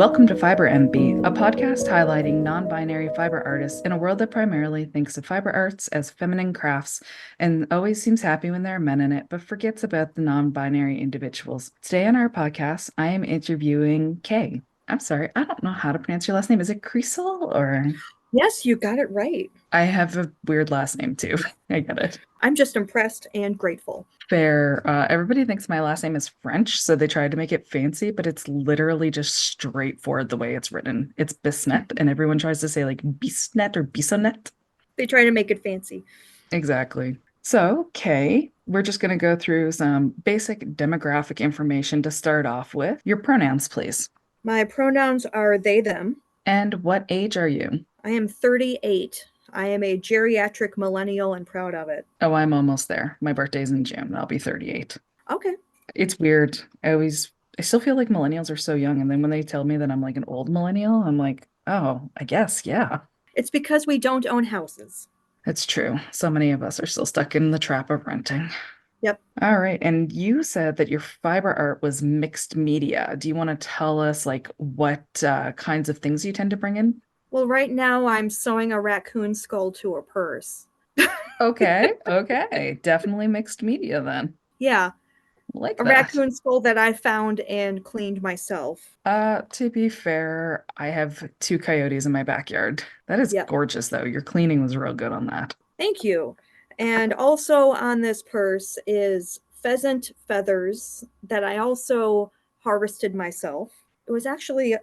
Welcome to Fiber MB, a podcast highlighting non binary fiber artists in a world that primarily thinks of fiber arts as feminine crafts and always seems happy when there are men in it, but forgets about the non binary individuals. Today on our podcast, I am interviewing Kay. I'm sorry, I don't know how to pronounce your last name. Is it Kriesel or? Yes, you got it right. I have a weird last name too. I get it. I'm just impressed and grateful. Fair. Everybody thinks my last name is French, so they tried to make it fancy, but it's literally just straightforward the way it's written. It's Bisnet, and everyone tries to say like Bisnet or Bisonnet. They try to make it fancy. Exactly. So, Kay, we're just going to go through some basic demographic information to start off with. Your pronouns, please. My pronouns are they, them. And what age are you? I am 38. I am a geriatric millennial and proud of it. Oh, I'm almost there. My birthday's in June. I'll be 38. Okay. It's weird. I still feel like millennials are so young. And then when they tell me that I'm like an old millennial, I'm like, oh, I guess, yeah. It's because we don't own houses. It's true. So many of us are still stuck in the trap of renting. Yep. All right. And you said that your fiber art was mixed media. Do you want to tell us like what kinds of things you tend to bring in? Well, right now I'm sewing a raccoon skull to a purse. Okay. Okay. Definitely mixed media then. Yeah, Like a that. raccoon skull that I found and cleaned myself. To be fair, I have two coyotes in my backyard. That is Yep. gorgeous though. Your cleaning was real good on that. Thank you. And also on this purse is pheasant feathers that I also harvested myself. It was actually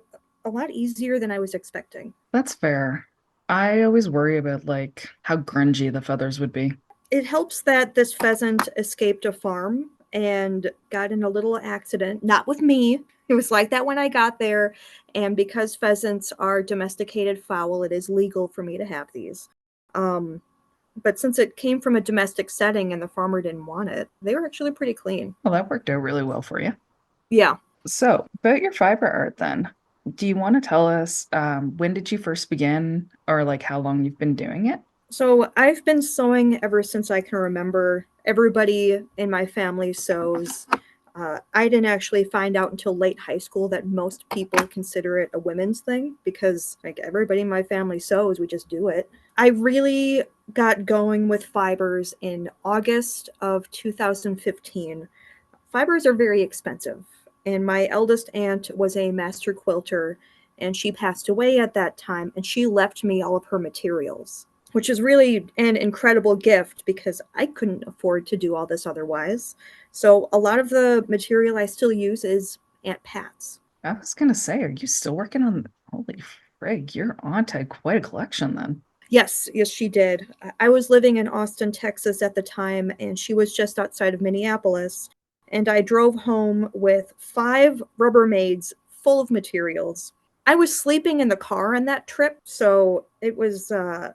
a lot easier than I was expecting. That's fair. I always worry about like how grungy the feathers would be. It helps that this pheasant escaped a farm and got in a little accident, not with me. It was like that when I got there. And because pheasants are domesticated fowl, it is legal for me to have these. Um, but since it came from a domestic setting and the farmer didn't want it, they were actually pretty clean. Well, that worked out really well for you. Yeah. So, about your fiber art then, do you want to tell us when did you first begin or like how long you've been doing it? So I've been sewing ever since I can remember. Everybody in my family sews. I didn't actually find out until late high school that most people consider it a women's thing because like everybody in my family sews, we just do it. I really got going with fibers in August of 2015. Fibers are very expensive, and my eldest aunt was a master quilter, and she passed away at that time, and she left me all of her materials, which is really an incredible gift because I couldn't afford to do all this otherwise. So a lot of the material I still use is Aunt Pat's. I was gonna say, are you still working on holy frig, your aunt had quite a collection then. Yes, yes, she did. I was living in Austin, Texas at the time, and she was just outside of Minneapolis. And I drove home with 5 Rubbermaids full of materials. I was sleeping in the car on that trip, so it was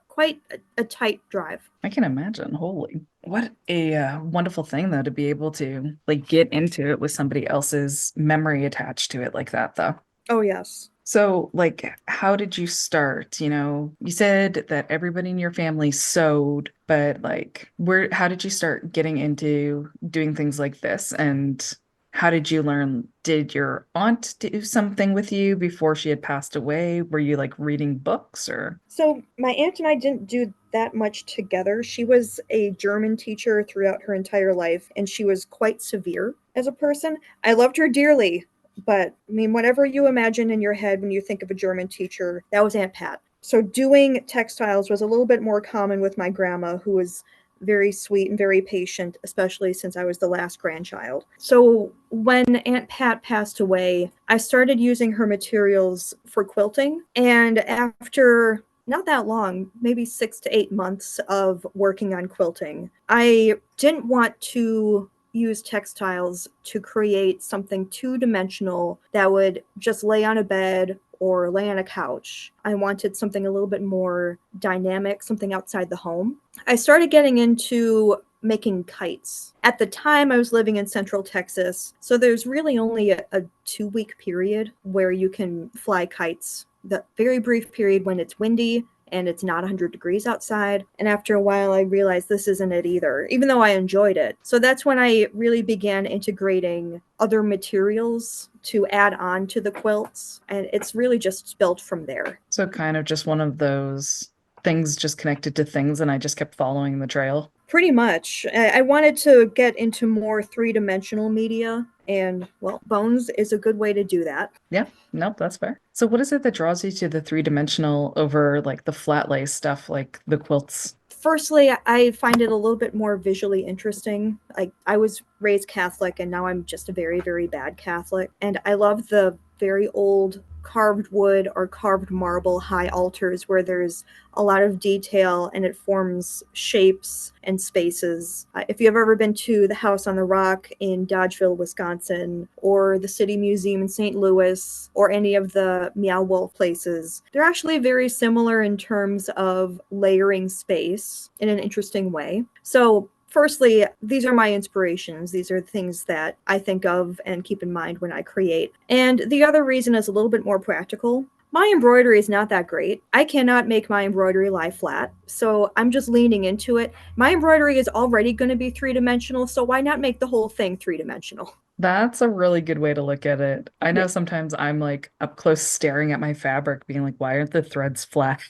quite a tight drive. I can imagine. Holy, what a wonderful thing though to be able to like get into it with somebody else's memory attached to it like that though. Oh, yes. So, like, how did you start? You know, you said that everybody in your family sewed, but like, how did you start getting into doing things like this? And how did you learn? Did your aunt do something with you before she had passed away? Were you like reading books or? So my aunt and I didn't do that much together. She was a German teacher throughout her entire life, and she was quite severe as a person. I loved her dearly, but I mean, whatever you imagine in your head when you think of a German teacher, that was Aunt Pat. So doing textiles was a little bit more common with my grandma, who was very sweet and very patient, especially since I was the last grandchild. So when Aunt Pat passed away, I started using her materials for quilting. And after not that long, maybe 6 to 8 months of working on quilting, I didn't want to use textiles to create something two-dimensional that would just lay on a bed or lay on a couch. I wanted something a little bit more dynamic, something outside the home. I started getting into making kites. At the time, I was living in Central Texas, so there's really only a 2-week period where you can fly kites. The very brief period when it's windy and it's not 100 degrees outside. And after a while, I realized this isn't it either, even though I enjoyed it. So that's when I really began integrating other materials to add on to the quilts, and it's really just built from there. So kind of just one of those things just connected to things, and I just kept following the trail. Pretty much. I wanted to get into more three-dimensional media, and well, bones is a good way to do that. Yeah, nope, that's fair. So what is it that draws you to the three-dimensional over like the flat lay stuff, like the quilts? Firstly, I find it a little bit more visually interesting. Like, I was raised Catholic and now I'm just a very, very bad Catholic. And I love the very old carved wood or carved marble high altars where there's a lot of detail and it forms shapes and spaces. If you've ever been to the House on the Rock in Dodgeville, Wisconsin, or the City Museum in St. Louis, or any of the Meow Wolf places, they're actually very similar in terms of layering space in an interesting way. So firstly, these are my inspirations. These are things that I think of and keep in mind when I create. And the other reason is a little bit more practical. My embroidery is not that great. I cannot make my embroidery lie flat, so I'm just leaning into it. My embroidery is already going to be three-dimensional, so why not make the whole thing three-dimensional? That's a really good way to look at it. I Yeah. know sometimes I'm like up close staring at my fabric, being like, why aren't the threads flat?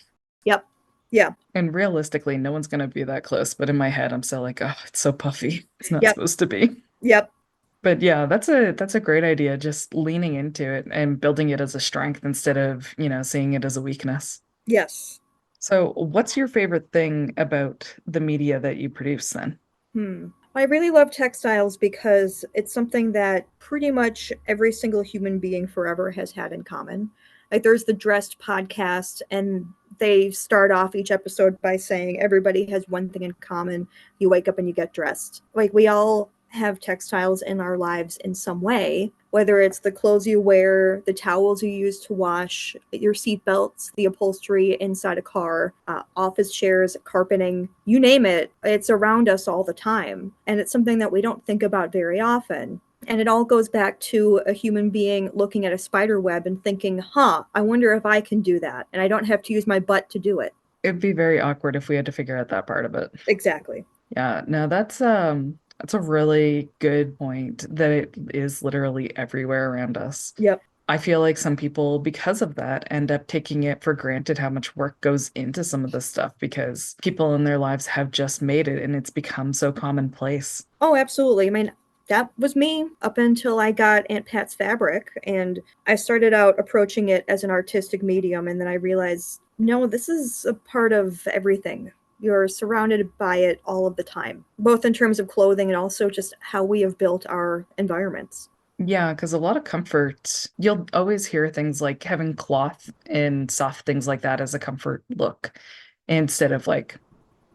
Yep. Yeah. And realistically, no one's gonna be that close. But in my head, I'm still like, oh, it's so puffy. It's not Yep. supposed to be. Yep. But yeah, that's a great idea. Just leaning into it and building it as a strength instead of, seeing it as a weakness. Yes. So, what's your favorite thing about the media that you produce then? I really love textiles because it's something that pretty much every single human being forever has had in common. Like, there's the Dressed podcast, and they start off each episode by saying everybody has one thing in common. You wake up and you get dressed. Like, we all have textiles in our lives in some way, whether it's the clothes you wear, the towels you use to wash, your seat belts, the upholstery inside a car, office chairs, carpeting, you name it. It's around us all the time. And it's something that we don't think about very often. And it all goes back to a human being looking at a spider web and thinking, huh, I wonder if I can do that. And I don't have to use my butt to do it. It'd be very awkward if we had to figure out that part of it. Exactly. Yeah, no, that's a really good point that it is literally everywhere around us. Yep. I feel like some people, because of that, end up taking it for granted how much work goes into some of this stuff because people in their lives have just made it and it's become so commonplace. Oh, absolutely. I mean, that was me up until I got Aunt Pat's fabric, and I started out approaching it as an artistic medium, and then I realized, no, this is a part of everything. You're surrounded by it all of the time, both in terms of clothing and also just how we have built our environments. Yeah, because a lot of comfort, you'll always hear things like having cloth and soft things like that as a comfort look instead of like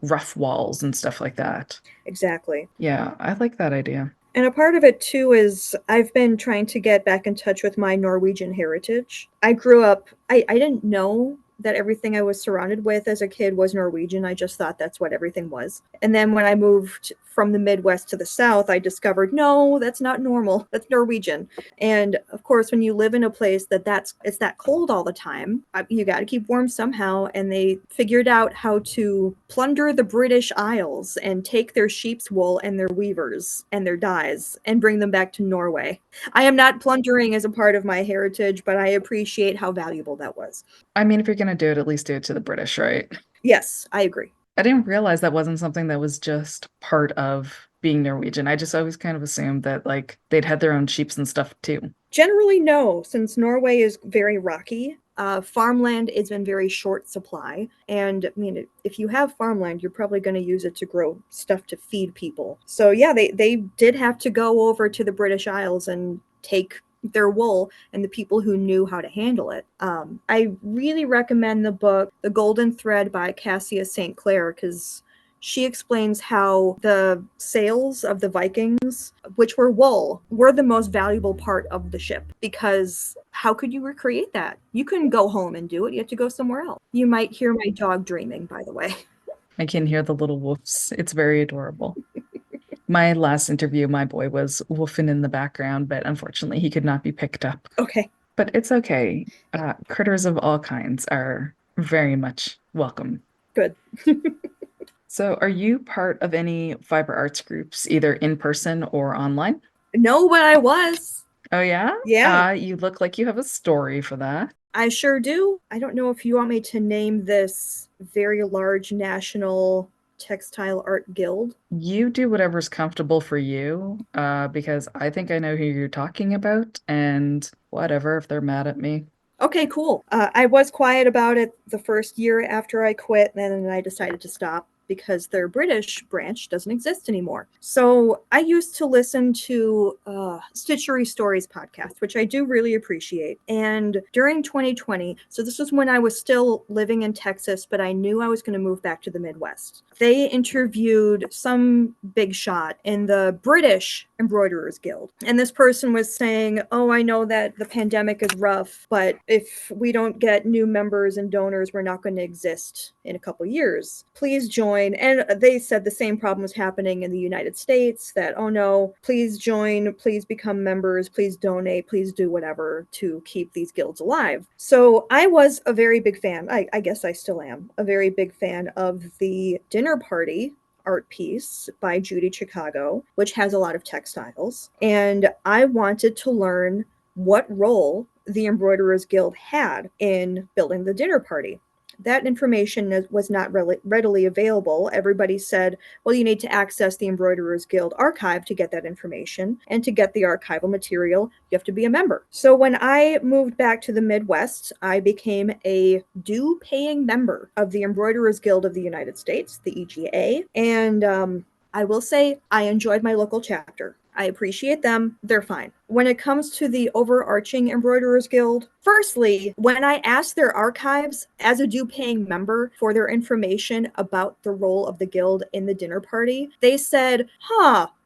rough walls and stuff like that. Exactly. Yeah, I like that idea. And a part of it too is I've been trying to get back in touch with my Norwegian heritage. I grew up, I didn't know that everything I was surrounded with as a kid was Norwegian. I just thought that's what everything was. And then when I moved from the Midwest to the South, I discovered no, that's not normal. That's Norwegian. And of course, when you live in a place it's that cold all the time, you got to keep warm somehow. And they figured out how to plunder the British Isles and take their sheep's wool and their weavers and their dyes and bring them back to Norway. I am not plundering as a part of my heritage, but I appreciate how valuable that was. I mean, if you're gonna do it, at least do it to the British, right? Yes, I agree. I didn't realize that wasn't something that was just part of being Norwegian. I just always kind of assumed that like they'd had their own sheeps and stuff too. Generally, no, since Norway is very rocky. Farmland is in very short supply. And I mean, if you have farmland, you're probably going to use it to grow stuff to feed people. So, yeah, they did have to go over to the British Isles and take their wool and the people who knew how to handle it. I really recommend the book The Golden Thread by Cassia St. Clair because she explains how the sails of the Vikings, which were wool, were the most valuable part of the ship because how could you recreate that? You couldn't go home and do it. You had to go somewhere else. You might hear my dog dreaming, by the way. I can hear the little woofs. It's very adorable. My last interview, my boy was woofing in the background, but unfortunately he could not be picked up. Okay, But it's okay. Critters of all kinds are very much welcome. good. So, are you part of any fiber arts groups, either in person or online? No, but I was. Oh yeah? Yeah, You look like you have a story for that. I sure do. I don't know if you want me to name this very large national textile art guild. You do whatever's comfortable for you, because I think I know who you're talking about, and whatever if they're mad at me. Okay, cool. I was quiet about it the first year after I quit, and then I decided to stop because their British branch doesn't exist anymore. So I used to listen to Stitchery Stories podcast, which I do really appreciate. And during 2020, so this was when I was still living in Texas, but I knew I was going to move back to the Midwest. They interviewed some big shot in the British Embroiderers Guild. And this person was saying, oh, I know that the pandemic is rough, but if we don't get new members and donors, we're not going to exist in a couple years. Please join. And they said the same problem was happening in the United States, that, oh no, please join, please become members, please donate, please do whatever to keep these guilds alive. So I was a very big fan, I guess I still am, a very big fan of the dinner party art piece by Judy Chicago, which has a lot of textiles. And I wanted to learn what role the Embroiderers Guild had in building the dinner party. That information was not readily available. Everybody said, well, you need to access the Embroiderers Guild archive to get that information. And to get the archival material, you have to be a member. So when I moved back to the Midwest, I became a due paying member of the Embroiderers Guild of the United States, the EGA. And I will say I enjoyed my local chapter. I appreciate them. They're fine. When it comes to the overarching Embroiderers Guild, firstly, when I asked their archives as a due paying member for their information about the role of the guild in the dinner party, they said,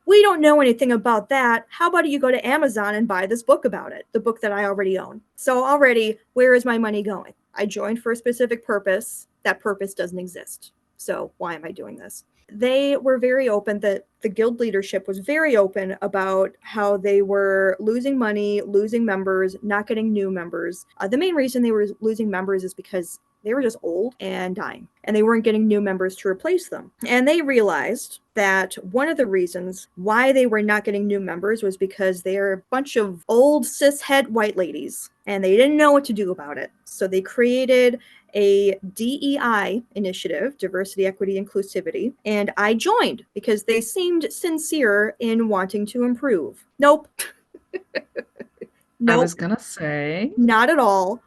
we don't know anything about that. How about you go to Amazon and buy this book about it, the book that I already own? So already, where is my money going? I joined for a specific purpose. That purpose doesn't exist. So why am I doing this? They were very open, that the guild leadership was very open about how they were losing money, losing members, not getting new members. The main reason they were losing members is because they were just old and dying, and they weren't getting new members to replace them. And they realized that one of the reasons why they were not getting new members was because they're a bunch of old cishet white ladies, and they didn't know what to do about it. So they created a DEI initiative, diversity, equity, inclusivity, and I joined because they seemed sincere in wanting to improve. Nope. I was Nope, gonna say, not at all.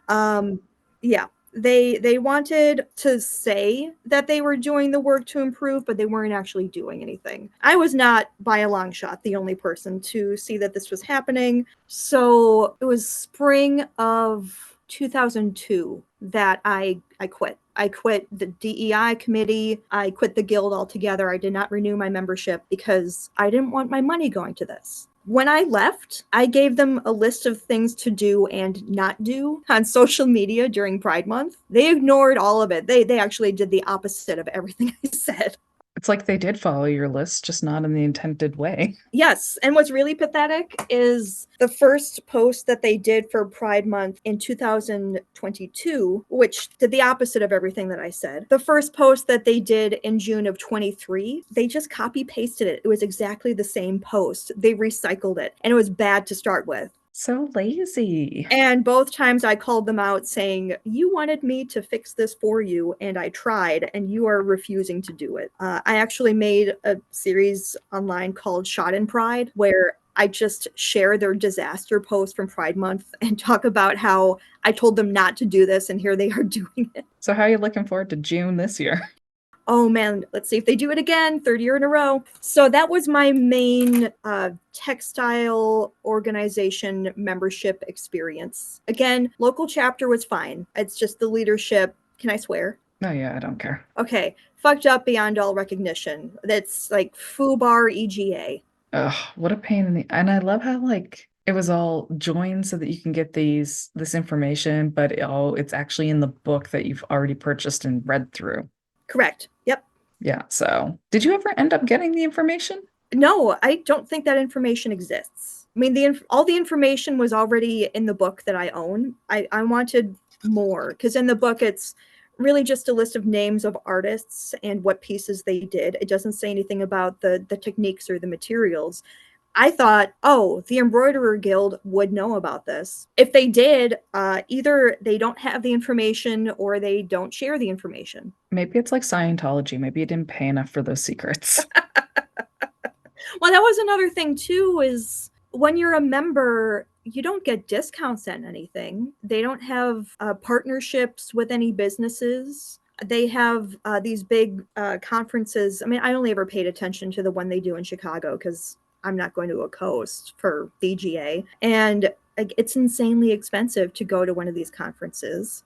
Yeah, they wanted to say that they were doing the work to improve, but they weren't actually doing anything. I was not, by a long shot, the only person to see that this was happening. So it was spring of 2002 that I quit. I quit the DEI committee. I quit the guild altogether. I did not renew my membership because I didn't want my money going to this. When I left, I gave them a list of things to do and not do on social media during Pride Month. They ignored all of it. They actually did the opposite of everything I said. it's like they did follow your list, just not in the intended way. Yes, and what's really pathetic is the first post that they did for Pride Month in 2022, which did the opposite of everything that I said. The first post that they did in June of 23, they just copy pasted it. It was exactly the same post. They recycled it, and it was bad to start with. So lazy. And both times I called them out saying, you wanted me to fix this for you, and I tried, and you are refusing to do it. I actually made a series online called Shot in Pride, where I just share their disaster post from Pride Month and talk about how I told them not to do this, and here they are doing it. So how are you looking forward to June this year? Oh man, let's see if they do it again, third year in a row. So that was my main textile organization membership experience. Again, local chapter was fine. It's just the leadership. Can I swear? Oh yeah, I don't care. Okay, fucked up beyond all recognition. That's like FUBAR EGA. Ugh, what a pain in the, and I love how like it was all joined so that you can get this information, but it's actually in the book that you've already purchased and read through. Correct. Yep. Yeah, so did you ever end up getting the information? No, I don't think that information exists. I mean, all the information was already in the book that I own. I wanted more because in the book it's really just a list of names of artists and what pieces they did. It doesn't say anything about the techniques or the materials. I thought, oh, the Embroiderer Guild would know about this. If they did, either they don't have the information or they don't share the information. Maybe it's like Scientology. Maybe you didn't pay enough for those secrets. Well, that was another thing too, is when you're a member, you don't get discounts on anything. They don't have partnerships with any businesses. They have these big conferences. I mean, I only ever paid attention to the one they do in Chicago because I'm not going to a coast for VGA. And like, it's insanely expensive to go to one of these conferences.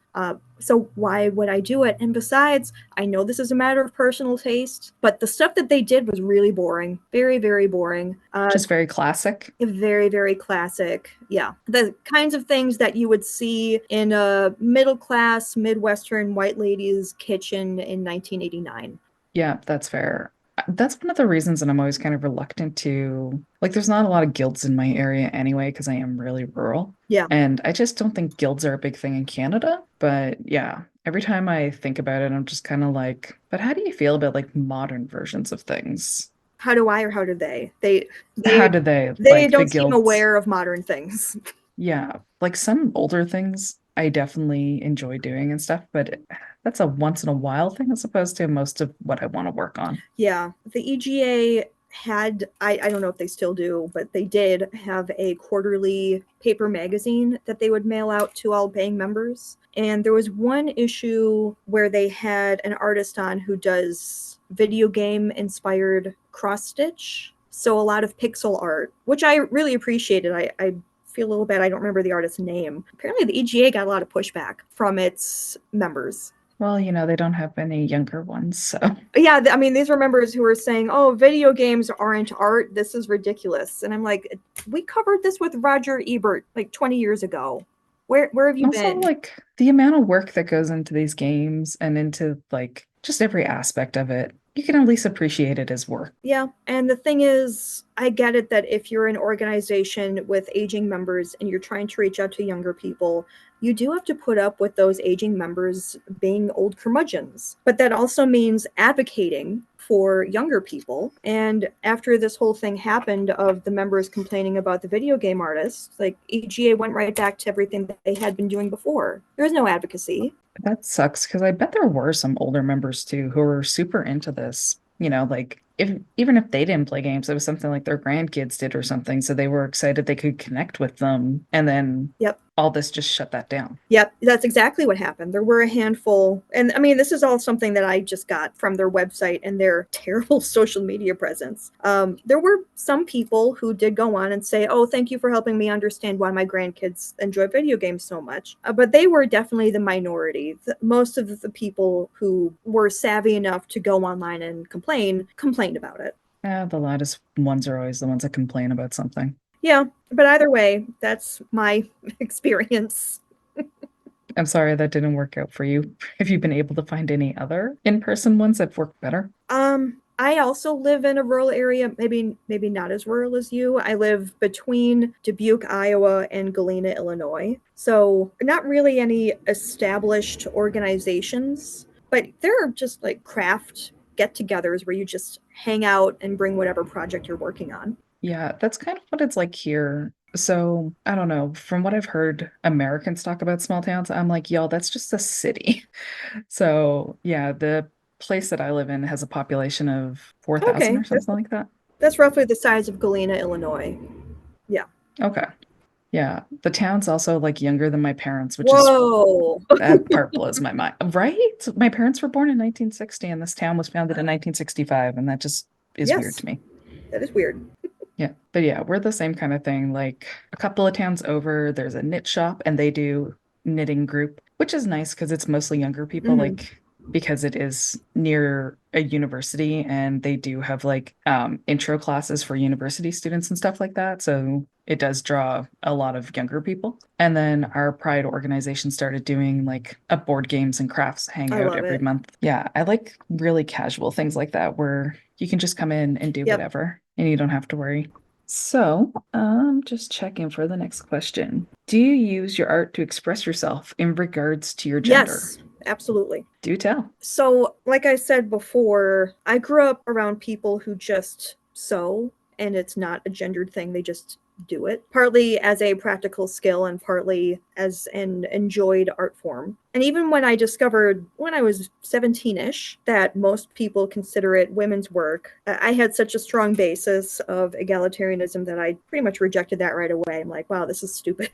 So why would I do it? And besides, I know this is a matter of personal taste, but the stuff that they did was really boring, very, very boring. Just very classic. Very, very classic. Yeah. The kinds of things that you would see in a middle class, Midwestern white lady's kitchen in 1989. Yeah, that's fair. That's one of the reasons that I'm always kind of reluctant to, like, there's not a lot of guilds in my area anyway, because I am really rural. Yeah. And I just don't think guilds are a big thing in Canada. But yeah, every time I think about it, I'm just kind of like, but how do you feel about like modern versions of things? How do I or how do they? They How they do they they like the don't seem guilds? aware of modern things. Yeah, like some older things I definitely enjoy doing and stuff, but that's a once in a while thing as opposed to most of what I want to work on. Yeah. The EGA had, I don't know if they still do, but they did have a quarterly paper magazine that they would mail out to all paying members. And there was one issue where they had an artist on who does video game inspired cross stitch. So a lot of pixel art, which I really appreciated. I feel a little bad I don't remember the artist's name. Apparently, the EGA got a lot of pushback from its members. Well, they don't have any younger ones, so Yeah, I mean, these were members who were saying, "Oh, video games aren't art. This is ridiculous." And I'm like, "We covered this with Roger Ebert like 20 years ago. Where have you also been?" like the amount of work that goes into these games and into like just every aspect of it, you can at least appreciate it as work. Yeah, and the thing is, I get it that if you're an organization with aging members and you're trying to reach out to younger people, you do have to put up with those aging members being old curmudgeons. But that also means advocating for younger people. And after this whole thing happened of the members complaining about the video game artists, like EGA went right back to everything that they had been doing before. There was no advocacy. That sucks because I bet there were some older members too who were super into this. Like if even if they didn't play games, it was something like their grandkids did or something. So they were excited they could connect with them. And then Yep. all this just shut that down. Yep, that's exactly what happened. There were a handful, and I mean, this is all something that I just got from their website and their terrible social media presence. There were some people who did go on and say, "Oh, thank you for helping me understand why my grandkids enjoy video games so much." But they were definitely the minority. Most of the people who were savvy enough to go online and complained about it. The loudest ones are always the ones that complain about something. Yeah, but either way, that's my experience. I'm sorry that didn't work out for you. Have you been able to find any other in-person ones that work better? I also live in a rural area, maybe not as rural as you. I live between Dubuque, Iowa and Galena, Illinois. So, not really any established organizations, but there are just like craft get-togethers where you just hang out and bring whatever project you're working on. Yeah, that's kind of what it's like here. So, I don't know. From what I've heard Americans talk about small towns, I'm like, yo, that's just a city. So, yeah, the place that I live in has a population of 4,000 Okay, or something like that. that's roughly the size of Galena, Illinois. Yeah. Okay. Yeah. The town's also like younger than my parents, which is Whoa. that part blows my mind. Right? My parents were born in 1960 and this town was founded in 1965, and that just is weird Yes, to me. that is weird. Yeah. But yeah, we're the same kind of thing. Like a couple of towns over, there's a knit shop and they do knitting group, which is nice because it's mostly younger people, Hmm. like because it is near a university and they do have like intro classes for university students and stuff like that. So it does draw a lot of younger people. And then our Pride organization started doing like a board games and crafts I hangout love every it. month. Yeah, I like really casual things like that where you can just come in and do Yep. whatever and you don't have to worry. So, just checking for the next question. Do you use your art to express yourself in regards to your gender? Yes, absolutely. Do tell. So, like I said before, I grew up around people who just sew. and it's not a gendered thing. They just do it, partly as a practical skill and partly as an enjoyed art form. And even when I discovered when I was 17-ish that most people consider it women's work, I had such a strong basis of egalitarianism that I pretty much rejected that right away. I'm like, wow, this is stupid.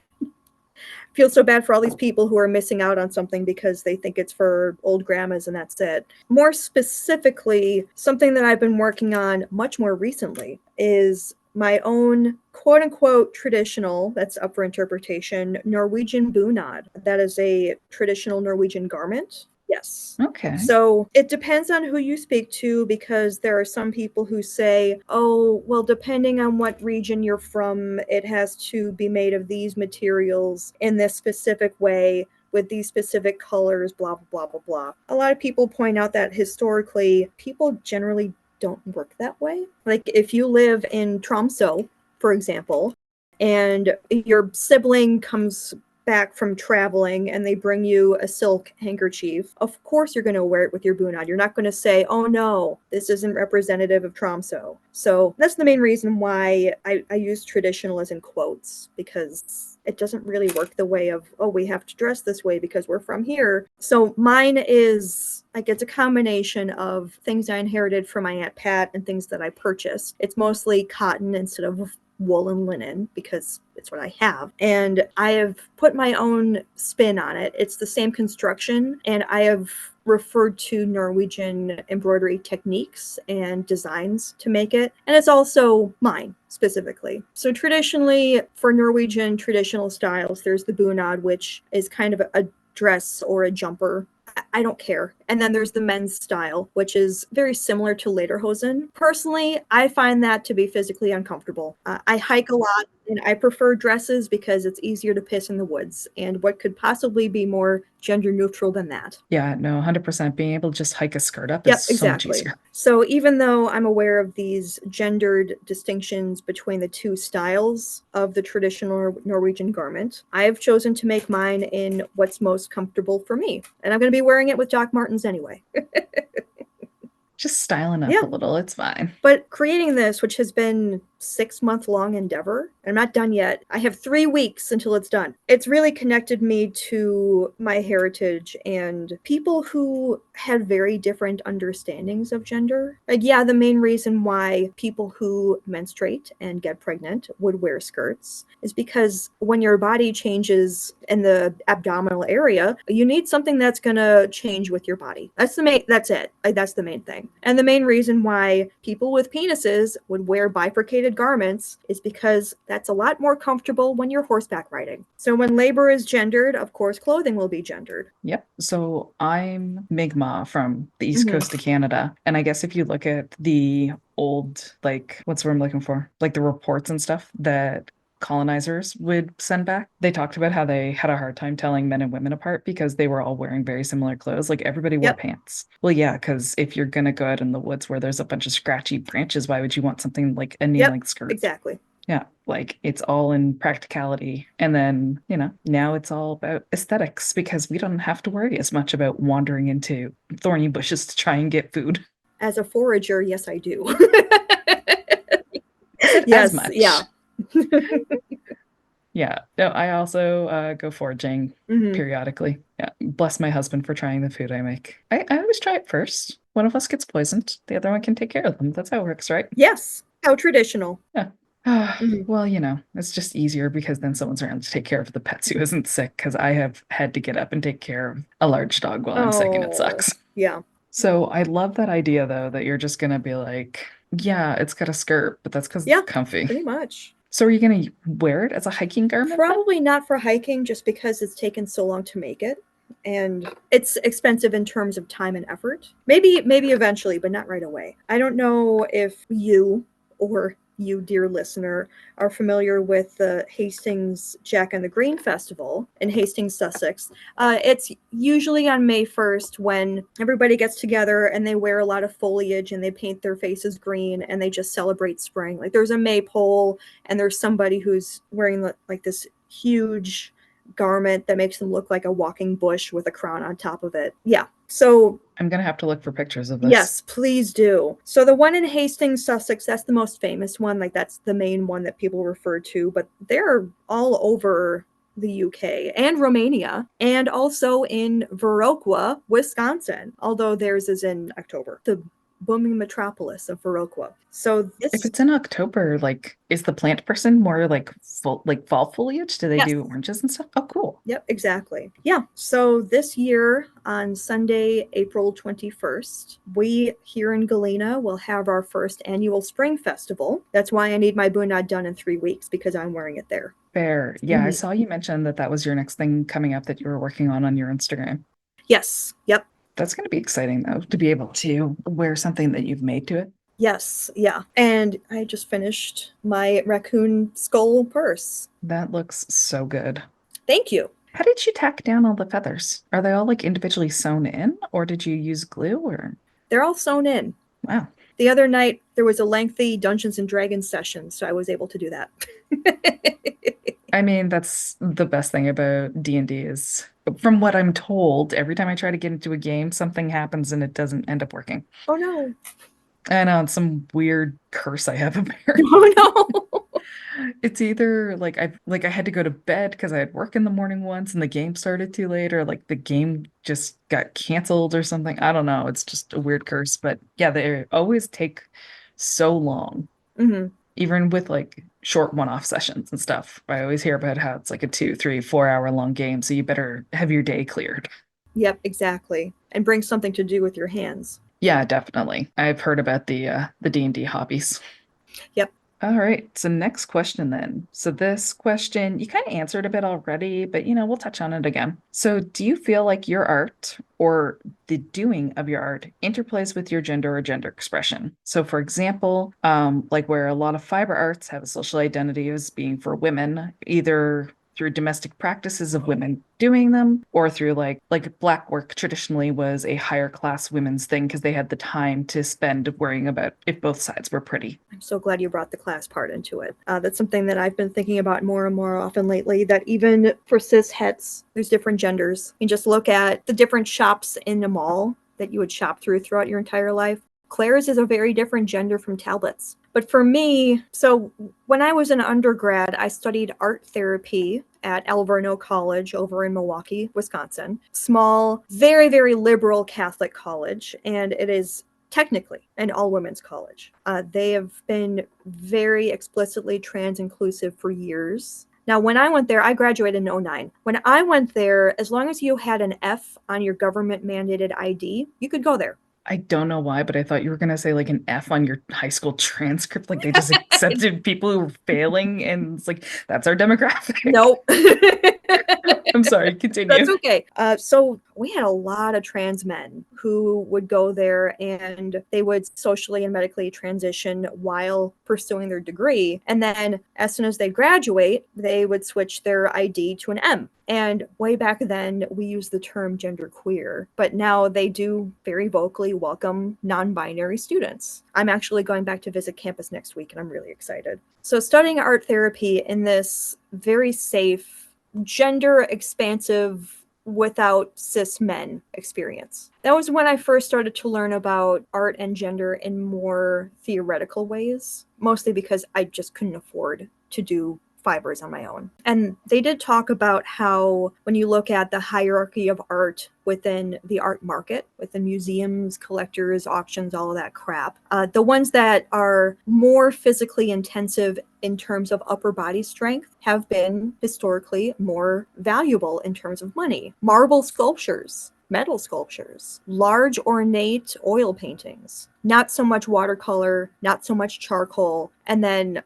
Feel so bad for all these people who are missing out on something because they think it's for old grandmas and that's it. More specifically, something that I've been working on much more recently is my own quote unquote traditional, that's up for interpretation, Norwegian bunad. That is a traditional Norwegian garment. Yes. Okay. So it depends on who you speak to, because there are some people who say, oh, well, depending on what region you're from, it has to be made of these materials in this specific way with these specific colors, blah, blah, blah, blah, blah. A lot of people point out that historically, people generally don't work that way. Like if you live in Tromsø, for example, and your sibling comes back from traveling and they bring you a silk handkerchief, of course you're going to wear it with your bunad. You're not going to say, oh no, this isn't representative of Tromsø. So that's the main reason why I use traditional as in quotes, because it doesn't really work the way of, oh, we have to dress this way because we're from here. So mine is like, it's a combination of things I inherited from my Aunt Pat and things that I purchased. It's mostly cotton instead of wool and linen because it's what I have. And I have put my own spin on it. It's the same construction, and I have referred to Norwegian embroidery techniques and designs to make it. And it's also mine specifically. So traditionally, for Norwegian traditional styles, there's the bunad, which is kind of a dress or a jumper. I don't care. And then there's the men's style, which is very similar to lederhosen. Personally, I find that to be physically uncomfortable. I hike a lot and I prefer dresses because it's easier to piss in the woods. And what could possibly be more gender neutral than that? Yeah, no, 100%. Being able to just hike a skirt up is Yep, so much exactly. easier. So even though I'm aware of these gendered distinctions between the two styles of the traditional Norwegian garment, I have chosen to make mine in what's most comfortable for me. And I'm going to be wearing it with Doc Martens anyway. Just styling up Yeah. a little, it's fine. But creating this, which has been 6-month long endeavor, I'm not done yet. I have 3 weeks until it's done. It's really connected me to my heritage and people who had very different understandings of gender. Like, yeah, the main reason why people who menstruate and get pregnant would wear skirts is because when your body changes in the abdominal area, you need something that's gonna change with your body. That's it. Like, that's the main thing. And the main reason why people with penises would wear bifurcated garments is because that's a lot more comfortable when you're horseback riding. So when labor is gendered, of course, clothing will be gendered. Yep. So I'm Mi'kmaq from the East Mhm. Coast of Canada. And I guess if you look at the old, like, what's the word I'm looking for? Like the reports and stuff that colonizers would send back, they talked about how they had a hard time telling men and women apart because they were all wearing very similar clothes. Like everybody wore Yep. pants. Well, yeah, because if you're gonna go out in the woods where there's a bunch of scratchy branches, why would you want something like a Yep. knee-length skirt? Exactly. Yeah, like it's all in practicality. And then, now it's all about aesthetics because we don't have to worry as much about wandering into thorny bushes to try and get food. As a forager, yes, I do. I said as Yes. Yeah. much. Yeah. No, I also go foraging Mhm. periodically. Yeah. Bless my husband for trying the food I make. I always try it first. One of us gets poisoned, the other one can take care of them. That's how it works, right? Yes. How traditional. Yeah. Mhm. Well, it's just easier because then someone's around to take care of the pets who isn't sick because I have had to get up and take care of a large dog while I'm sick and it Oh, sucks. yeah. So I love that idea though, that you're just gonna be like, yeah, it's got a skirt, but that's because it's Yeah, comfy. pretty much. So are you gonna wear it as a hiking garment then? Probably not for hiking just because it's taken so long to make it. And it's expensive in terms of time and effort. Maybe eventually, but not right away. I don't know if you or you, dear listener, are familiar with the Hastings Jack and the Green Festival in Hastings, Sussex. It's usually on May 1st when everybody gets together and they wear a lot of foliage and they paint their faces green and they just celebrate spring. Like there's a maypole and there's somebody who's wearing like this huge garment that makes them look like a walking bush with a crown on top of it. Yeah. So I'm gonna have to look for pictures of this. yes, please do. So the one in Hastings, Sussex, that's the most famous one. Like that's the main one that people refer to, but they're all over the UK and Romania and also in Viroqua, Wisconsin, although theirs is in October. The booming metropolis of Viroqua. So If this it's in October, like, is the plant person more like full, like fall foliage? Do they yes. do oranges and stuff? Oh, cool. Yep, exactly. Yeah. So this year on Sunday, April 21st, we here in Galena will have our first annual spring festival. That's why I need my bunad done in 3 weeks because I'm wearing it there. Fair. Yeah, I Mhm. saw you mention that that was your next thing coming up that you were working on your Instagram. Yes. Yep. That's going to be exciting though, to be able to wear something that you've made to it. Yes. Yeah. And I just finished my raccoon skull purse. That looks so good. Thank you. How did you tack down all the feathers? Are they all like individually sewn in, or did you use glue or They're all sewn in. wow. The other night there was a lengthy Dungeons and Dragons session, so I was able to do that. I mean, that's the best thing about D&D is from what I'm told, every time I try to get into a game, something happens and it doesn't end up working. Oh no. I know it's some weird curse I have apparently. Oh no. It's either I had to go to bed because I had work in the morning once and the game started too late, or like the game just got canceled or something. I don't know. It's just a weird curse. But yeah, they always take so long, Hmm. even with like short one-off sessions and stuff. I always hear about how it's like a 2, 3, 4 hour long game, so you better have your day cleared. Yep, exactly. And bring something to do with your hands. Yeah, definitely. I've heard about the D&D hobbies. Yep. All right. So next question then. So this question, you kind of answered a bit already, but we'll touch on it again. So do you feel like your art or the doing of your art interplays with your gender or gender expression? So for example, like where a lot of fiber arts have a social identity as being for women, either through domestic practices of women doing them or through like black work traditionally was a higher class women's thing because they had the time to spend worrying about if both sides were pretty. I'm so glad you brought the class part into it. That's something that I've been thinking about more and more often lately, that even for cis hets, there's different genders. You just look at the different shops in the mall that you would shop throughout your entire life. Claire's is a very different gender from Talbot's. But for me, so when I was an undergrad, I studied art therapy at Alverno College over in Milwaukee, Wisconsin. Small, very, very liberal Catholic college. And it is technically an all women's college. They have been very explicitly trans inclusive for years. Now, when I went there, I graduated in '09. When I went there, as long as you had an F on your government mandated ID, you could go there. I don't know why, but I thought you were gonna say like an F on your high school transcript, like they just accepted people who were failing, and it's like that's our demographic. Nope. I'm sorry, That's continue. okay. So we had a lot of trans men who would go there and they would socially and medically transition while pursuing their degree. And then as soon as they graduate, they would switch their ID to an M. And way back then, we used the term genderqueer, but now they do very vocally welcome non binary students. I'm actually going back to visit campus next week and I'm really excited. So, studying art therapy in this very safe, gender expansive, without cis men experience. That was when I first started to learn about art and gender in more theoretical ways, mostly because I just couldn't afford to do fibers on my own. And they did talk about how when you look at the hierarchy of art within the art market, within museums, collectors, auctions, all of that crap, the ones that are more physically intensive in terms of upper body strength have been historically more valuable in terms of money. Marble sculptures, metal sculptures, large ornate oil paintings, not so much watercolor, not so much charcoal, and then,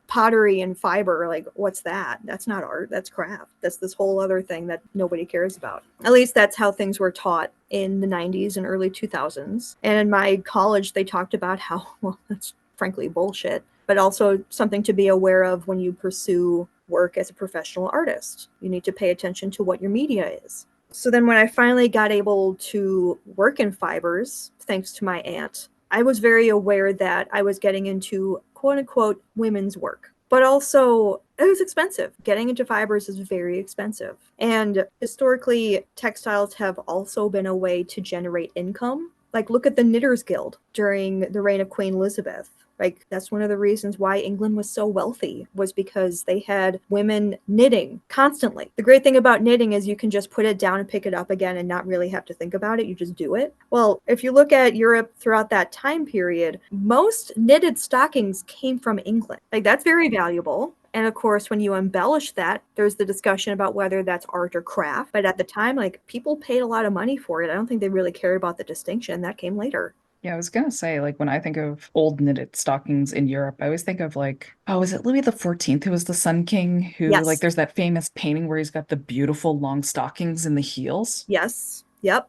pottery and fiber, like what's that? That's not art, that's craft. That's this whole other thing that nobody cares about. At least that's how things were taught in the 90s and early 2000s. And in my college they talked about how, well, that's frankly bullshit, but also something to be aware of when you pursue work as a professional artist. You need to pay attention to what your media is. So then when I finally got able to work in fibers, thanks to my aunt, I was very aware that I was getting into quote unquote women's work. but also it was expensive. Getting into fibers is very expensive. And historically, textiles have also been a way to generate income. Like, look at the Knitters Guild during the reign of Queen Elizabeth. Like, that's one of the reasons why England was so wealthy, was because they had women knitting constantly. The great thing about knitting is you can just put it down and pick it up again and not really have to think about it. You just do it. Well, if you look at Europe throughout that time period, most knitted stockings came from England. Like, that's very valuable. And of course, when you embellish that, there's the discussion about whether that's art or craft. But at the time, like, people paid a lot of money for it. I don't think they really cared about the distinction. That came later. Yeah, I was gonna say, like, when I think of old knitted stockings in Europe, I always think of like, oh, is it Louis the 14th who was the Sun King who, like, Yes. there's that famous painting where he's got the beautiful long stockings in the heels? Yes. Yep.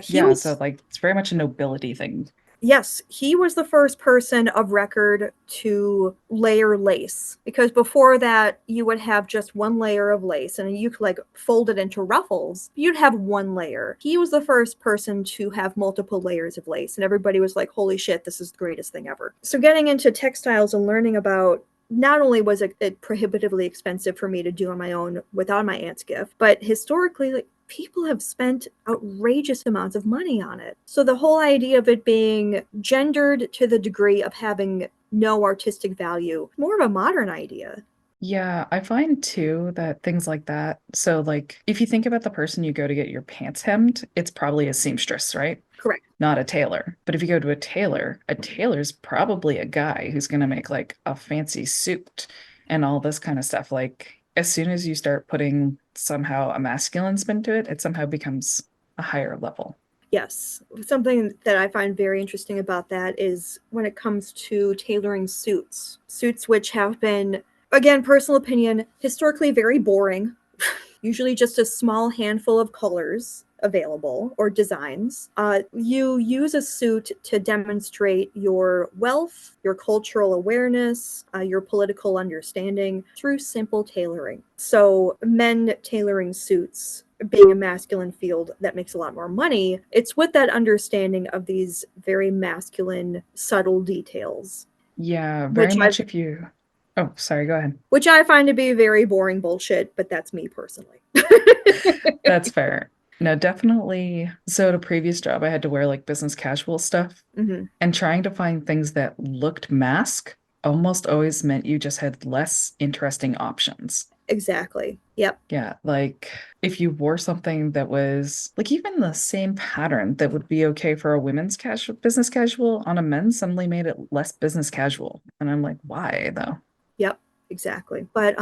He Yeah, so was like it's very much a nobility thing. Yes, he was the first person of record to layer lace, because before that you would have just one layer of lace and you could like fold it into ruffles. You'd have one layer. He was the first person to have multiple layers of lace, and everybody was like, holy shit, this is the greatest thing ever. So getting into textiles and learning about, not only was it prohibitively expensive for me to do on my own without my aunt's gift, but historically, like, people have spent outrageous amounts of money on it. So the whole idea of it being gendered to the degree of having no artistic value, more of a modern idea. Yeah, I find too that things like that. So, like, if you think about the person you go to get your pants hemmed, it's probably a seamstress, right? Correct. Not a tailor. But if you go to a tailor's probably a guy who's going to make like a fancy suit and all this kind of stuff. Like, as soon as you start putting somehow a masculine spin to it, it somehow becomes a higher level. Yes. Something that I find very interesting about that is when it comes to tailoring suits, suits which have been, again, personal opinion, historically very boring, usually just a small handful of colors available or designs. You use a suit to demonstrate your wealth, your cultural awareness, your political understanding through simple tailoring. So, men tailoring suits being a masculine field that makes a lot more money, it's with that understanding of these very masculine, subtle details, Yeah, very which I much if you. Oh, sorry, go ahead. which I find to be very boring bullshit, but that's me personally. That's fair. No, definitely. So at a previous job, I had to wear like business casual stuff, Mm-hmm. and trying to find things that looked mask almost always meant you just had less interesting options. Exactly. Yep. Yeah, like if you wore something that was like even the same pattern that would be okay for a women's casual business casual on a men's suddenly made it less business casual. And I'm like, why though? Yep. Exactly. But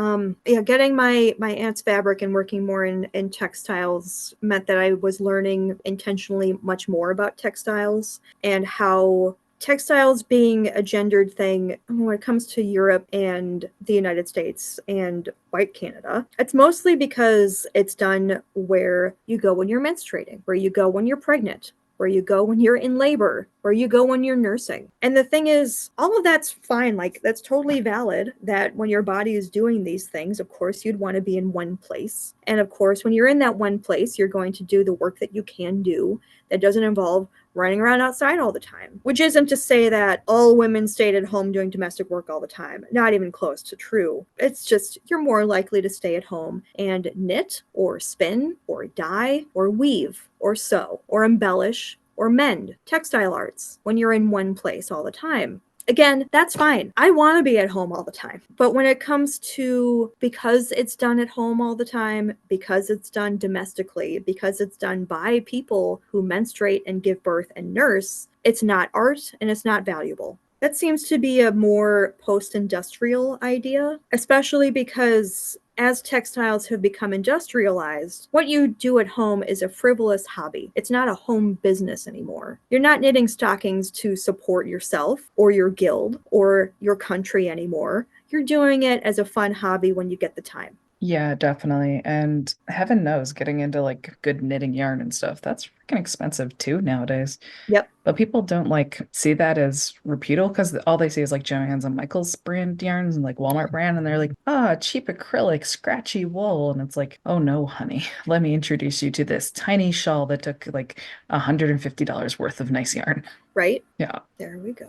yeah, getting my aunt's fabric and working more in textiles meant that I was learning intentionally much more about textiles and how textiles being a gendered thing when it comes to Europe and the United States and white Canada. It's mostly because it's done where you go when you're menstruating, where you go when you're pregnant, where you go when you're in labor, where you go when you're nursing. And the thing is, all of that's fine. Like, that's totally valid that when your body is doing these things, of course, you'd want to be in one place. And of course, when you're in that one place, you're going to do the work that you can do that doesn't involve running around outside all the time. Which isn't to say that all women stayed at home doing domestic work all the time. Not even close to true. It's just you're more likely to stay at home and knit or spin or dye or weave or sew or embellish or mend textile arts when you're in one place all the time. Again, that's fine. I want to be at home all the time. But when it comes to, because it's done at home all the time, because it's done domestically, because it's done by people who menstruate and give birth and nurse, it's not art and it's not valuable. That seems to be a more post industrial idea, especially because as textiles have become industrialized, what you do at home is a frivolous hobby. It's not a home business anymore. You're not knitting stockings to support yourself or your guild or your country anymore. You're doing it as a fun hobby when you get the time. Yeah, definitely. And heaven knows, getting into like good knitting yarn and stuff, that's freaking expensive too nowadays. Yep. But people don't like see that as reputable because all they see is like Joann's and Michael's brand yarns and like Walmart brand, and they're like, ah, cheap acrylic, scratchy wool. And it's like, oh no, honey, let me introduce you to this tiny shawl that took like $150 worth of nice yarn. Right? Yeah. There we go.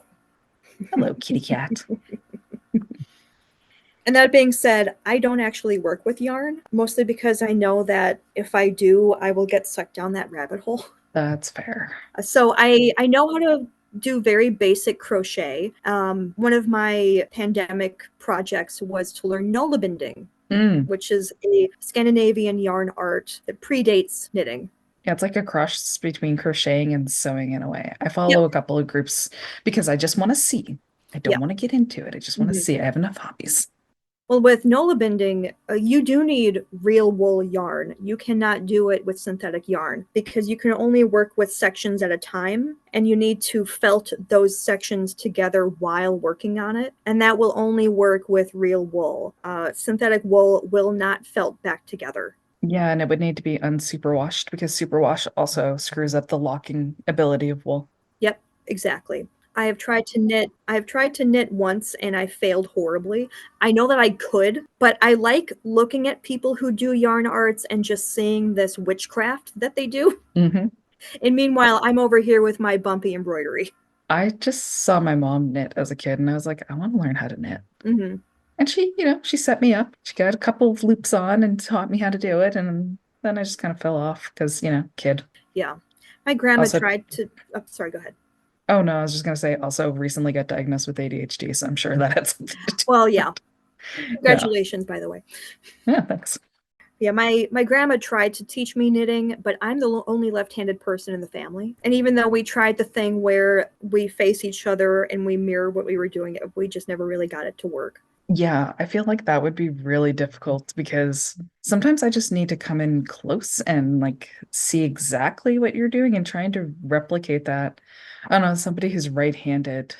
Hello, kitty cat. And that being said, I don't actually work with yarn, mostly because I know that if I do, I will get sucked down that rabbit hole. That's fair. So I know how to do very basic crochet. One of my pandemic projects was to learn nola binding, Mm. which is a Scandinavian yarn art that predates knitting. Yeah, it's like a cross between crocheting and sewing in a way. I Yep. follow a couple of groups because I just want to see. I don't Yeah. want to get into it. I just want to Mhm. see. I have enough hobbies. Well, with nola binding, you do need real wool yarn. You cannot do it with synthetic yarn because you can only work with sections at a time, and you need to felt those sections together while working on it. And that will only work with real wool. Synthetic wool will not felt back together. Yeah, and it would need to be unsuperwashed because superwash also screws up the locking ability of wool. Yep, exactly. I have tried to knit once and I failed horribly. I know that I could, but I like looking at people who do yarn arts and just seeing this witchcraft that they do. Hmm. And meanwhile, I'm over here with my bumpy embroidery. I just saw my mom knit as a kid and I was like, I want to learn how to knit. Hmm. And she set me up. She got a couple of loops on and taught me how to do it. And then I just kind of fell off because, kid. Yeah. My grandma Also, tried to, oh, sorry, go ahead. oh no, I was just gonna say also recently got diagnosed with ADHD, so I'm sure that had something to do. Well, yeah. Yeah. Congratulations, by the way. Yeah, thanks. Yeah, my grandma tried to teach me knitting, but I'm the only left-handed person in the family. And even though we tried the thing where we face each other and we mirror what we were doing, we just never really got it to work. Yeah, I feel like that would be really difficult because sometimes I just need to come in close and like see exactly what you're doing and trying to replicate that. I don't know, somebody who's right-handed,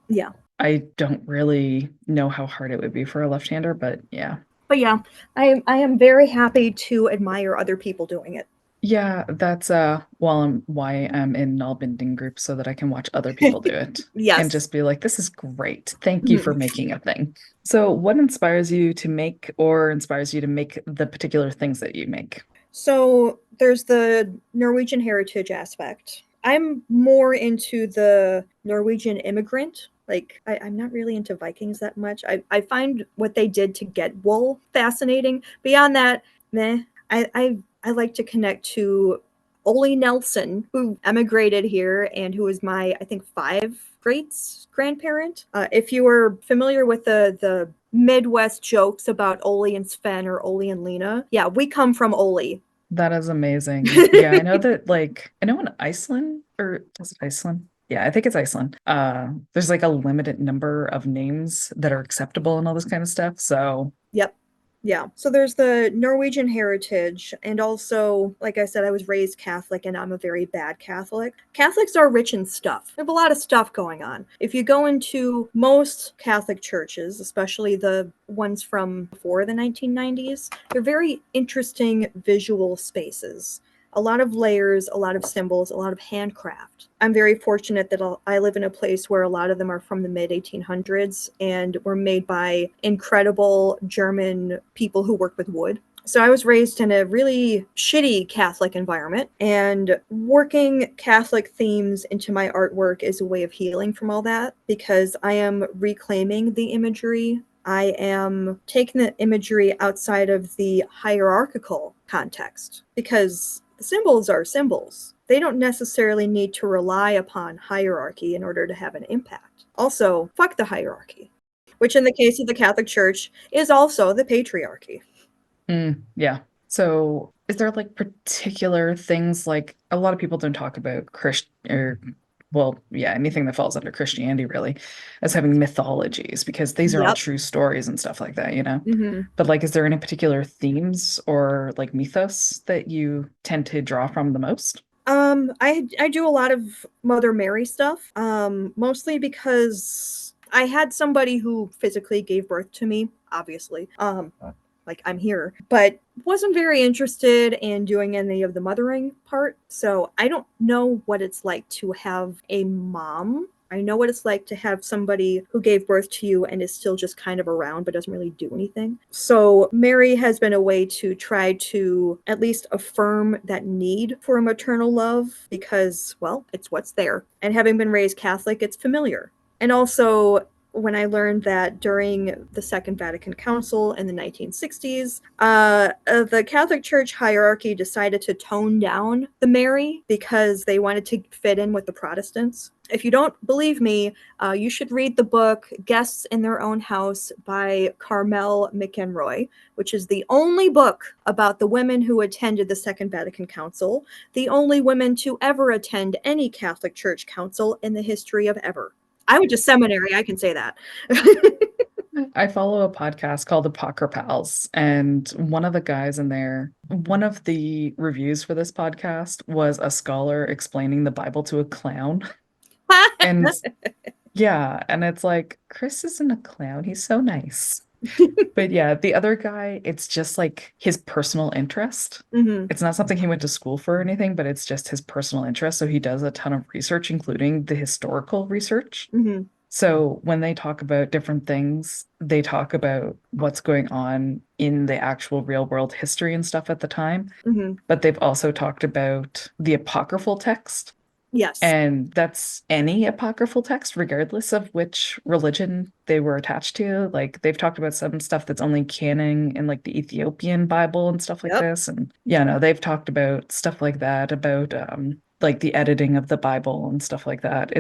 Yeah. I don't really know how hard it would be for a left-hander, but yeah. But yeah, I am very happy to admire other people doing it. Yeah, that's why I'm in null binding groups so that I can watch other people do it and Yes. just be like, this is great. Thank you for Mhm. making a thing. So, what inspires you to make or inspires you to make the particular things that you make? So there's the Norwegian heritage aspect. I'm more into the Norwegian immigrant. Like, I'm not really into Vikings that much. I find what they did to get wool fascinating. Beyond that, meh. I like to connect to Ole Nelson, who emigrated here and who was my, I think, five greats grandparent. If you were familiar with the Midwest jokes about Ole and Sven or Ole and Lena, yeah, we come from Ole. That is amazing. Yeah, I know that I know in Iceland or is it Iceland? Yeah, I think it's Iceland. There's like a limited number of names that are acceptable and all this kind of stuff. So Yep. Yeah. So there's the Norwegian heritage. And also, like I said, I was raised Catholic and I'm a very bad Catholic. Catholics are rich in stuff. They have a lot of stuff going on. If you go into most Catholic churches, especially the ones from before the 1990s, they're very interesting visual spaces. A lot of layers, a lot of symbols, a lot of handcraft. I'm very fortunate that I live in a place where a lot of them are from the mid 1800s and were made by incredible German people who worked with wood. So I was raised in a really shitty Catholic environment, and working Catholic themes into my artwork is a way of healing from all that because I am reclaiming the imagery. I am taking the imagery outside of the hierarchical context because the symbols are symbols. They don't necessarily need to rely upon hierarchy in order to have an impact. Also, fuck the hierarchy, which in the case of the Catholic Church is also the patriarchy. yeah. So, is there like particular things like a lot of people don't talk about Christ or well, yeah, anything that falls under Christianity really as having mythologies because these are all Yep. true stories and stuff like that, you know? Hmm. But like, is there any particular themes or like mythos that you tend to draw from the most? I do a lot of Mother Mary stuff, mostly because I had somebody who physically gave birth to me, obviously. Like I'm here, but wasn't very interested in doing any of the mothering part. So I don't know what it's like to have a mom. I know what it's like to have somebody who gave birth to you and is still just kind of around but doesn't really do anything. So Mary has been a way to try to at least affirm that need for a maternal love because, well, it's what's there. And having been raised Catholic, it's familiar. And also when I learned that during the Second Vatican Council in the 1960s, the Catholic Church hierarchy decided to tone down the Mary because they wanted to fit in with the Protestants. If you don't believe me, you should read the book Guests in Their Own House by Carmel McEnroy, which is the only book about the women who attended the Second Vatican Council, the only women to ever attend any Catholic Church council in the history of ever. I went to seminary, I can say that. I follow a podcast called Pals, and one of the guys in there, one of the reviews for this podcast was a scholar explaining the Bible to a clown. And yeah, and it's like, Chris isn't a clown. He's so nice. But yeah, the other guy, it's just like his personal interest. Mm-hmm. It's not something he went to school for or anything, but it's just his personal interest. So he does a ton of research, including the historical research. Mm-hmm. So when they talk about different things, they talk about what's going on in the actual real world history and stuff at the time. Mm-hmm. But they've also talked about the apocryphal text. Yes. And that's any apocryphal text, regardless of which religion they were attached to. Like they've talked about some stuff that's only canon in like the Ethiopian Bible and stuff like Yep. this. And yeah, no, they've talked about stuff like that, about like the editing of the Bible and stuff like that.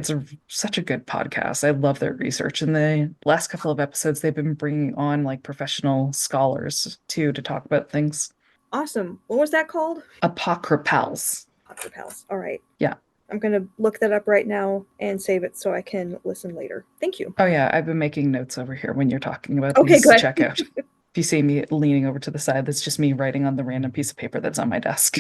Such a good podcast. I love their research. And the last couple of episodes, they've been bringing on like professional scholars too to talk about things. Awesome. What was that called? Apocryphals. Apocryphals. All right. Yeah. I'm going to look that up right now and save it so I can listen later. Thank you. Oh yeah, I've been making notes over here when you're talking about Okay, these to good. check out. If you see me leaning over to the side, that's just me writing on the random piece of paper that's on my desk.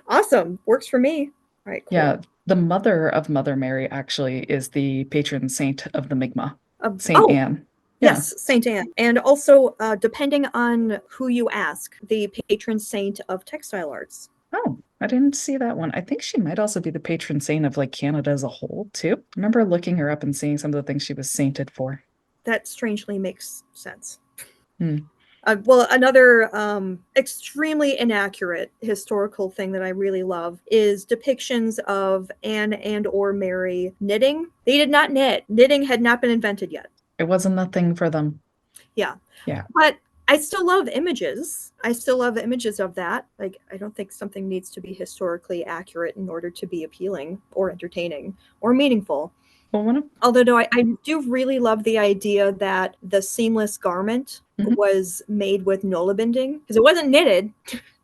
Awesome. Works for me. All right, cool. Yeah, the mother of Mother Mary actually is the patron saint of the Mi'kmaq, Saint Oh, Anne. Yeah. yes, Saint Anne. And also, depending on who you ask, the patron saint of textile arts. Oh, I didn't see that one. I think she might also be the patron saint of like Canada as a whole, too. I remember looking her up and seeing some of the things she was sainted for. That strangely makes sense. Hmm. Well, another extremely inaccurate historical thing that I really love is depictions of Anne and or Mary knitting. They did not knit. Knitting had not been invented yet. It wasn't a thing for them. Yeah. Yeah. But I still love images. I still love images of that. Like, I don't think something needs to be historically accurate in order to be appealing or entertaining or meaningful. Well, although I do really love the idea that the seamless garment was made with Nola binding because it wasn't knitted.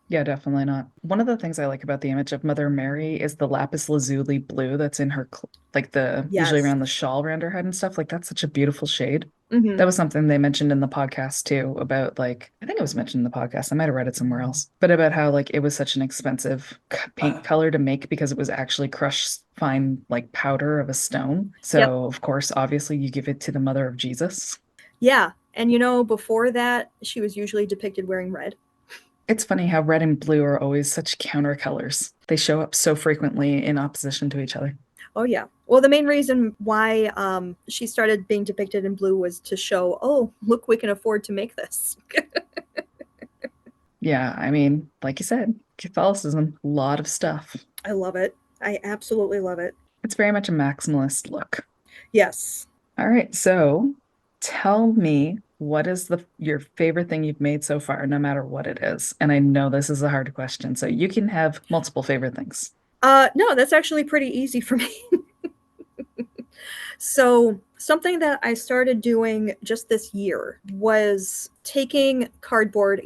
Yeah, definitely not. One of the things I like about the image of Mother Mary is the lapis lazuli blue that's in her, like usually Yes. around the shawl around her head and stuff. Like that's such a beautiful shade. Mm-hmm. That was something they mentioned in the podcast too about like, I think it was mentioned in the podcast. I might have read it somewhere else, but about how like it was such an expensive paint color to make because it was actually crushed fine like powder of a stone. So Yep. of course, obviously you give it to the mother of Jesus. Yeah. And you know, before that, she was usually depicted wearing red. It's funny how red and blue are always such counter colors. They show up so frequently in opposition to each other. Oh, yeah. Well, the main reason why she started being depicted in blue was to show, oh, look, we can afford to make this. Yeah, I mean, like you said, Catholicism, a lot of stuff. I love it. I absolutely love it. It's very much a maximalist look. Yes. All right, so tell me what is your favorite thing you've made so far, no matter what it is. And I know this is a hard question, so you can have multiple favorite things. No, that's actually pretty easy for me. So something that I started doing just this year was taking cardboard,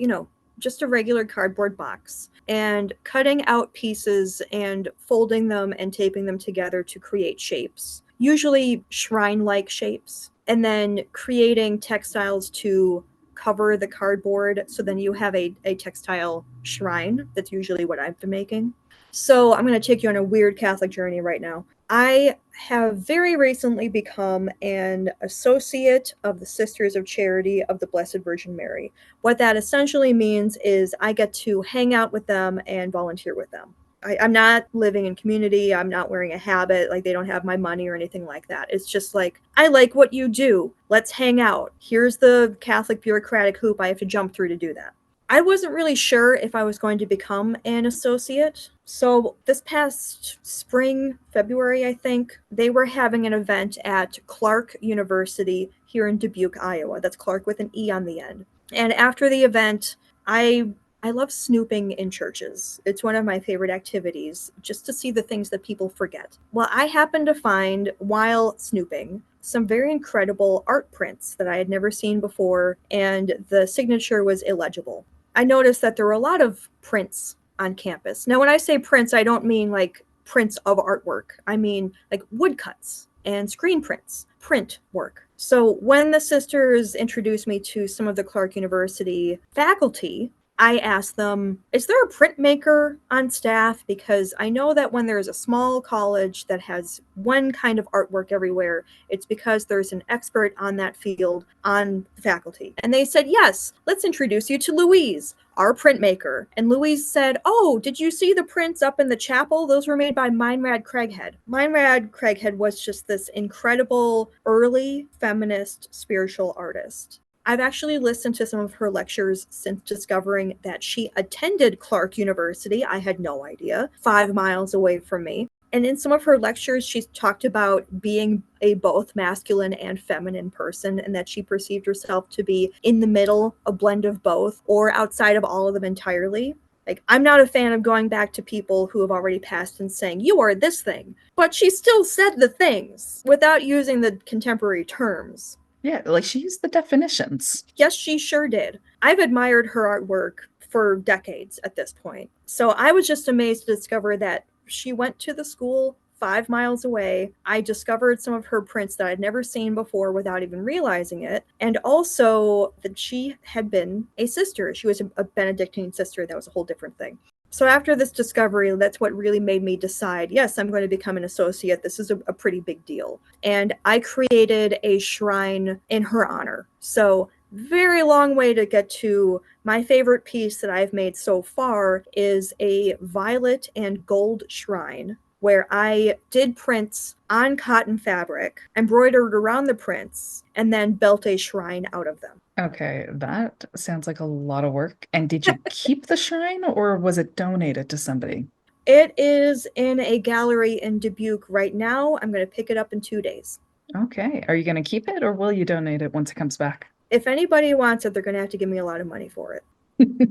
just a regular cardboard box, and cutting out pieces and folding them and taping them together to create shapes, usually shrine-like shapes, and then creating textiles to cover the cardboard so then you have a textile shrine. That's usually what I've been making. So I'm going to take you on a weird Catholic journey right now. I have very recently become an associate of the Sisters of Charity of the Blessed Virgin Mary. What that essentially means is I get to hang out with them and volunteer with them. I'm not living in community. I'm not wearing a habit. Like, they don't have my money or anything like that. It's just like, I like what you do. Let's hang out. Here's the Catholic bureaucratic hoop I have to jump through to do that. I wasn't really sure if I was going to become an associate. So this past spring, February, I think, they were having an event at Clark University here in Dubuque, Iowa. That's Clark with an E on the end. And after the event, I I love snooping in churches. It's one of my favorite activities, just to see the things that people forget. Well, I happened to find, while snooping, some very incredible art prints that I had never seen before, and the signature was illegible. I noticed that there were a lot of prints on campus. Now, when I say prints, I don't mean like prints of artwork. I mean like woodcuts and screen prints, print work. So when the sisters introduced me to some of the Clark University faculty, I asked them, is there a printmaker on staff? Because I know that when there's a small college that has one kind of artwork everywhere, it's because there's an expert on that field on the faculty. And they said, yes, let's introduce you to Louise, our printmaker. And Louise said, oh, did you see the prints up in the chapel? Those were made by Meinrad Craighead. Meinrad Craighead was just this incredible early feminist spiritual artist. I've actually listened to some of her lectures since discovering that she attended Clark University. I had no idea, 5 miles away from me. And in some of her lectures, she talked about being a both masculine and feminine person, and that she perceived herself to be in the middle, a blend of both, or outside of all of them entirely. Like, I'm not a fan of going back to people who have already passed and saying, you are this thing. But she still said the things without using the contemporary terms. Yeah, like she used the definitions. Yes, she sure did. I've admired her artwork for decades at this point. So I was just amazed to discover that she went to the school 5 miles away. I discovered some of her prints that I'd never seen before without even realizing it. And also that she had been a sister. She was a Benedictine sister. That was a whole different thing. So after this discovery, that's what really made me decide, yes, I'm going to become an associate. This is a pretty big deal. And I created a shrine in her honor. So very long way to get to my favorite piece that I've made so far is a violet and gold shrine where I did prints on cotton fabric, embroidered around the prints, and then built a shrine out of them. Okay, that sounds like a lot of work. And did you keep the shrine or was it donated to somebody? It is in a gallery in Dubuque right now. I'm going to pick it up in 2 days. Okay, are you going to keep it or will you donate it once it comes back? If anybody wants it, they're going to have to give me a lot of money for it.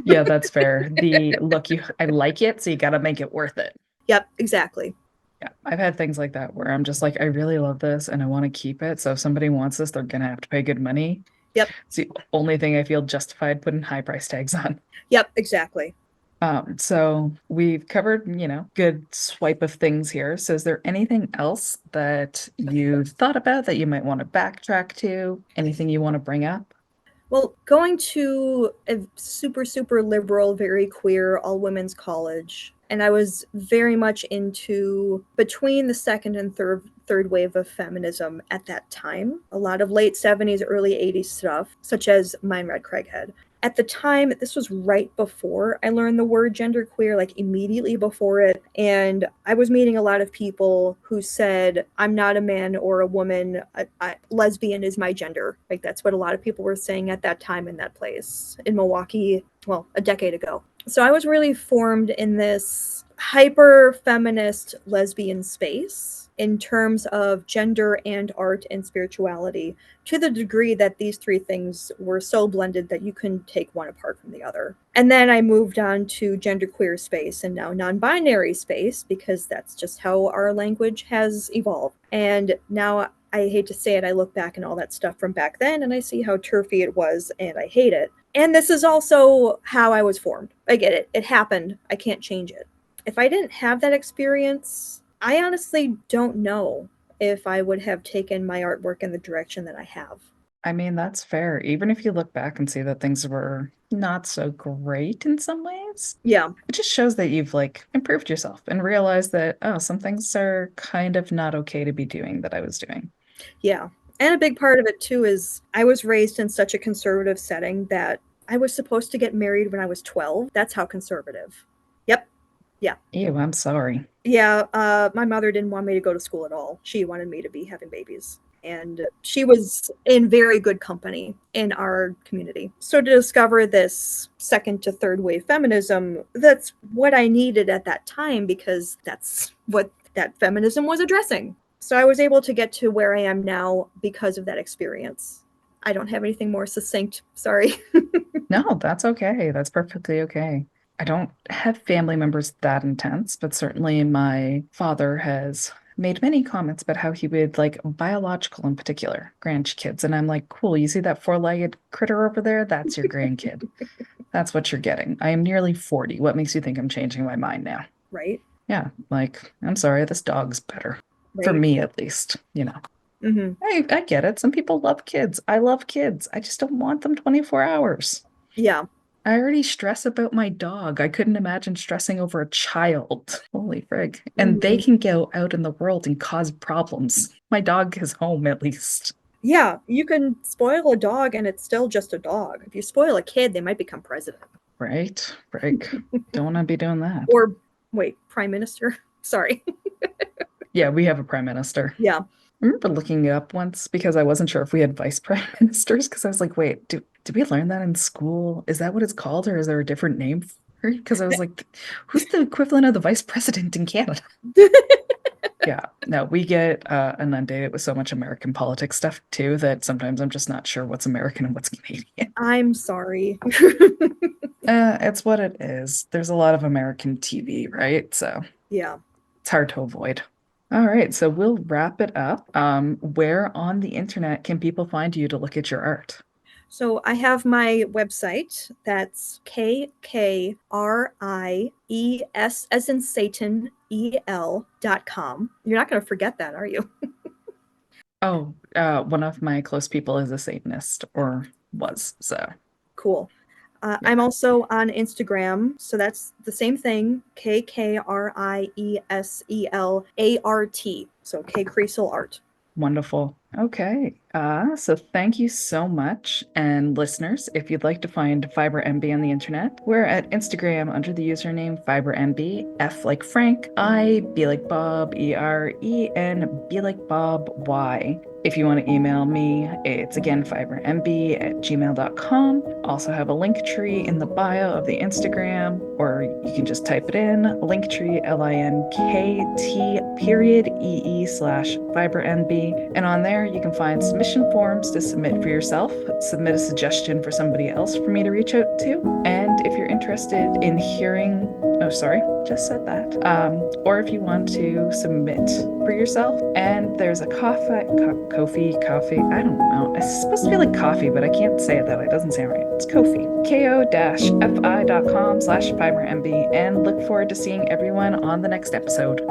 Yeah, that's fair. The look, I like it, so you got to make it worth it. Yep, exactly. Yeah, I've had things like that where I'm just like, I really love this and I want to keep it. So if somebody wants this, they're gonna have to pay good money. Yep, It's the only thing I feel justified putting high price tags on. yep, exactly. So we've covered, good swipe of things here. So is there anything else that you thought about that you might want to backtrack to? Anything you want to bring up? Well, going to a super, super liberal, very queer, all women's college, and I was very much into between the second and third wave of feminism at that time. A lot of late 70s, early 80s stuff, such as Meinrad Craighead. At the time, this was right before I learned the word genderqueer, like immediately before it. And I was meeting a lot of people who said, I'm not a man or a woman. Lesbian is my gender. Like, that's what a lot of people were saying at that time in that place in Milwaukee, well, a decade ago. So I was really formed in this hyper feminist lesbian space in terms of gender and art and spirituality, to the degree that these three things were so blended that you couldn't take one apart from the other. And then I moved on to genderqueer space and now non-binary space, because that's just how our language has evolved. And now, I hate to say it, I look back and all that stuff from back then and I see how turfy it was and I hate it. And this is also how I was formed. I get it. It happened. I can't change it. If I didn't have that experience, I honestly don't know if I would have taken my artwork in the direction that I have. I mean, that's fair. Even if you look back and see that things were not so great in some ways, Yeah, it just shows that you've like improved yourself and realized that, oh, some things are kind of not okay to be doing that I was doing. yeah. And a big part of it too is I was raised in such a conservative setting that I was supposed to get married when I was 12. That's how conservative. Yep. Yeah. Ew, I'm sorry. Yeah. My mother didn't want me to go to school at all. She wanted me to be having babies. And she was in very good company in our community. So to discover this second to third wave feminism, that's what I needed at that time because that's what that feminism was addressing. So I was able to get to where I am now because of that experience. I don't have anything more succinct. Sorry. No, that's okay. That's perfectly okay. I don't have family members that intense, but certainly my father has made many comments about how he would like biological in particular, grandkids. And I'm like, cool, you see that four-legged critter over there? That's your grandkid. That's what you're getting. I am nearly 40. What makes you think I'm changing my mind now? Right. Yeah, like, I'm sorry, this dog's better. For Right. me, at least, you know. Mm-hmm. I get it. Some people love kids. I love kids. I just don't want them 24 hours. Yeah. I already stress about my dog. I couldn't imagine stressing over a child. Holy frig. And they Mm-hmm. can go out in the world and cause problems. My dog is home at least. Yeah. You can spoil a dog and it's still just a dog. If you spoil a kid, they might become president. Right? Frig. Don't want to be doing that. Or wait, prime minister. Sorry. Yeah, we have a prime minister. Yeah. I remember looking it up once because I wasn't sure if we had vice prime ministers because I was like, wait, did we learn that in school? Is that what it's called or is there a different name for it? Because I was like, who's the equivalent of the vice president in Canada? Yeah, no, we get inundated with so much American politics stuff too that sometimes I'm just not sure what's American and what's Canadian. I'm sorry. It's what it is. There's a lot of American TV, right? So Yeah. it's hard to avoid. All right, so we'll wrap it up. Where on the internet can people find you to look at your art? So I have my website. That's KKRIES as in Satan EL.com. You're not going to forget that, are you? Oh, one of my close people is a Satanist or was, so Cool. yeah, I'm also on Instagram, so that's the same thing. KKRIESELART. So K Kriesel Art. wonderful. Okay. So thank you so much. And listeners, if you'd like to find FiberMB on the internet, we're at Instagram under the username FiberMB, F like Frank, I, B like Bob, EREN, B like Bob, Y. If you want to email me, it's again fibermb@gmail.com. Also have a link tree in the bio of the Instagram, or you can just type it in, linktree, LINKT period EE/fibermb. And on there, you can find submission forms to submit for yourself, submit a suggestion for somebody else for me to reach out to. And if you're interested in hearing, oh, sorry, just said that. Or if you want to submit for yourself, and there's a Ko-fi, I don't know. It's supposed to be like coffee, but I can't say it that way. It doesn't sound right. It's Ko-fi. ko-fi.com/fibermb, and look forward to seeing everyone on the next episode.